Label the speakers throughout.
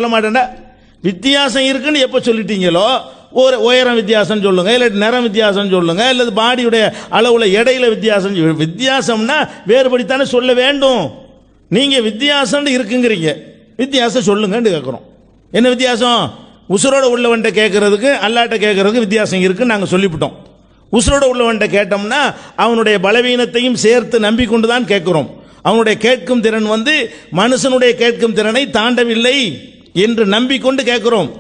Speaker 1: சொல்ல மாட்டேன்டா. வித்தியாசம் இருக்குன்னு எப்போ சொல்லிட்டீங்களோ, ஒரு உயரம் வித்தியாசம் சொல்லுங்க, இல்லை நிறம் வித்தியாசம் சொல்லுங்க, இல்லை பாடியுடைய அளவுல எடையில வித்தியாசம். வித்தியாசம்னா வேறுபடித்தானே சொல்ல வேண்டும். நீங்க வித்தியாசம் இருக்குங்கிறீங்க, வித்தியாசம் சொல்லுங்கன்னு கேட்குறோம். என்ன வித்தியாசம்? உசுரோட உள்ளவன்ட்ட கேட்கறதுக்கு அல்லாட்ட கேட்கறதுக்கு வித்தியாசம் இருக்குன்னு நாங்கள் சொல்லிவிட்டோம். உசுரோட உள்ளவன்ட்ட கேட்டோம்னா அவனுடைய பலவீனத்தையும் சேர்த்து நம்பிக்கொண்டு தான் கேட்கிறோம். அவனுடைய கேட்கும் திறன் மனுஷனுடைய கேட்கும் திறனை தாண்டவில்லை என்று நம்பிக்கொண்டு கேட்கிறோம்.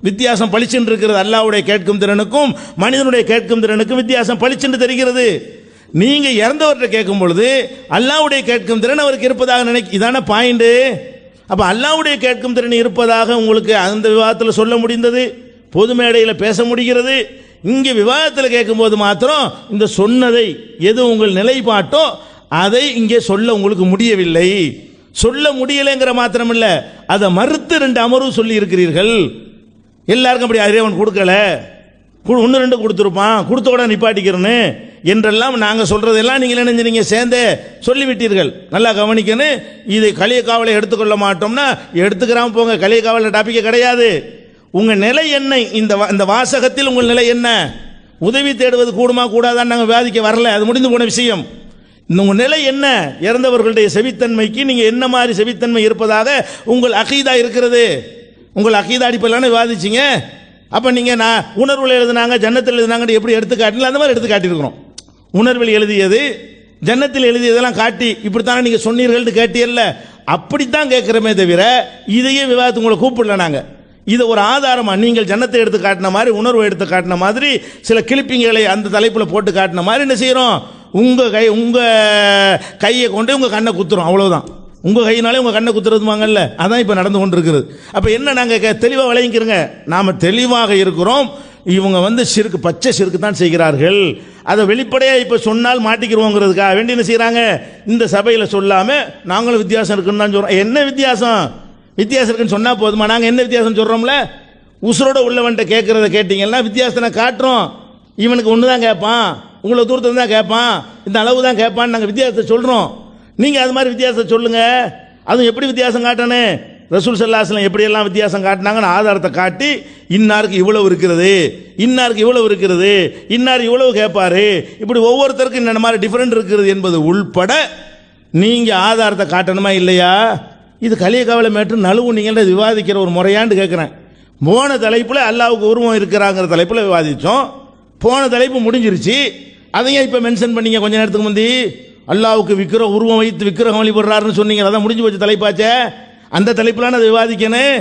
Speaker 1: வித்தியாசம் பளிச்சென்று இருக்கிறது. அல்லாஹ்வுடைய கேட்கும் திறனுக்கும் மனிதனுடைய கேட்கும் திறனுக்கும் வித்தியாசம் பளிச்சென்று தெரிகிறது. நீங்க இறந்தவர்கிட்ட கேட்கும் பொழுது அல்லாஹ்வுடைய கேட்கும் திறன் அவருக்கு இருப்பதாக இதான பாயிண்ட். அப்ப அல்லாஹ்வுடைய கேட்கும் திறன் இருப்பதாக உங்களுக்கு அந்த விவாதத்தில் சொல்ல முடிந்தது, பொது மேடையில் பேச முடிகிறது. இங்கே விவாதத்தில் கேட்கும்போது மாத்திரம் இந்த சொன்னதை எது உங்கள் நிலைப்பாட்டோ அதை இங்கே சொல்ல உங்களுக்கு முடியவில்லை. சொல்ல முடியலைங்கிற மாத்திரம் இல்ல, அதை மறுத்து 2 அமர்வு சொல்லி இருக்கிறீர்கள். எல்லாருக்கும் அப்படி இறைவன் கொடுக்கல, 1-2 கொடுத்துருப்பான், கொடுத்த உடனே நிப்பாட்டிக்கிறேன்னு என்றெல்லாம் நாங்கள் சொல்றதெல்லாம் நீங்கள் நினைஞ்சீங்க சேர்ந்தே சொல்லிவிட்டீர்கள். நல்லா கவனிக்கணும். இதை கலிய காவலை எடுத்துக்கொள்ள மாட்டோம்னா எடுத்துக்கிறாம போங்க, கலிய காவல டாபிக்கே கிடையாது. உங்க நிலை என்ன? இந்த வாசகத்தில் உங்கள் நிலை என்ன? உதவி தேடுவது கூடுமா கூடாதான் நாங்கள் விவாதிக்க வரல, அது முடிந்து போன விஷயம். உங்க நிலை என்ன? இறந்தவர்களுடைய செவித்தன்மைக்கு நீங்க என்ன மாதிரி செவித்தன்மை இருப்பதாக உங்கள் அகீதா இருக்கிறது. உங்கள் அகீதா அடிப்படையிலான விவாதிச்சிங்க. அப்ப நீங்க நான் உணர்வில் எழுதினாங்க ஜன்னத்தில் எழுதினாங்க எப்படி எடுத்து காட்டல, அந்த மாதிரி எடுத்து காட்டியிருக்கிறோம். உணர்வில் எழுதியது ஜன்னத்தில் எழுதியதெல்லாம் காட்டி இப்படித்தானே நீங்க சொன்னீர்கள் கேட்டியல்ல, அப்படித்தான் கேட்கிறோமே தவிர இதையே விவாதத்துக்கு உங்களை கூப்பிடல. நாங்க இதை ஒரு ஆதாரமா நீங்கள் ஜன்னத்தை எடுத்து காட்டின மாதிரி உணர்வை எடுத்து காட்டின மாதிரி சில கிளிப்பிங்களை அந்த தலைப்பில் போட்டு காட்டின மாதிரி என்ன செய்யறோம்? உங்க கையை கொண்டு உங்க கண்ணை குத்துறோம், அவ்வளவுதான். உங்க கையினாலே உங்க கண்ணை குத்துறதுவாங்கல்ல, அதான் இப்ப நடந்து கொண்டு இருக்கிறது. அப்ப என்ன நாங்க தெளிவாக விளங்கிக்கிறோங்க, நாம தெளிவாக இருக்கிறோம். இவங்க சிறுக்கு பச்சை சிறுக்கு தான் செய்கிறார்கள். அதை வெளிப்படையா இப்ப சொன்னால் மாட்டிக்கிறோங்கிறதுக்காக வேண்டி என்ன செய்யறாங்க? இந்த சபையில சொல்லாம நாங்களும் வித்தியாசம் இருக்குன்னு தான் சொல்றோம். என்ன வித்தியாசம்? வித்தியாசம் இருக்குன்னு சொன்னா போதுமா? நாங்க என்ன வித்தியாசம் சொல்றோம்ல? உசுரோட உள்ளவன்ட்ட கேட்கறத கேட்டீங்கன்னா வித்தியாசத்தை காட்டுறோம். இவனுக்கு ஒண்ணுதான் கேட்பான், உங்களை தூரத்துல தான் கேட்பான், இந்த அளவு தான் கேட்பான்னு நாங்கள் வித்தியாசத்தை சொல்றோம். நீங்க அது மாதிரி வித்தியாசத்தை சொல்லுங்க. அதுவும் எப்படி வித்தியாசம் காட்டணும்? ரசூல் ஸல்லல்லாஹு அலைஹி வஸல்லம் எப்படியெல்லாம் வித்தியாசம் காட்டினாங்கன்னு ஆதாரத்தை காட்டி, இன்னாருக்கு இவ்வளவு இருக்கிறது, இன்னாருக்கு இவ்வளவு இருக்கிறது, இன்னார் இவ்வளவு கேட்பாரு, இப்படி ஒவ்வொருத்தருக்கும் இந்த மாதிரி டிஃபரெண்ட் இருக்கிறது என்பது உள்பட நீங்க ஆதாரத்தை காட்டணுமா இல்லையா? இது கலிய காவலை மேற்று நழுவு நீங்கள் விவாதிக்கிற ஒரு முறையாண்டு கேட்கிறேன். போன தலைப்புல அல்லாஹ்வுக்கு உருவம் இருக்கிறாங்கிற தலைப்புல விவாதிச்சோம். போன தலைப்பு முடிஞ்சிருச்சு. அதையும் இப்ப மென்ஷன் பண்ணீங்க கொஞ்ச நேரத்துக்கு முந்தி. அல்லாஹ்வுக்கு உருவம் வைத்து விக்கிரகம் வழிபடுறாருன்னு சொன்னீங்க, அதான் முடிஞ்சு போச்சு தலைப்பாச்சே. அந்த தலைப்புலான அதை விவாதிக்கணும்.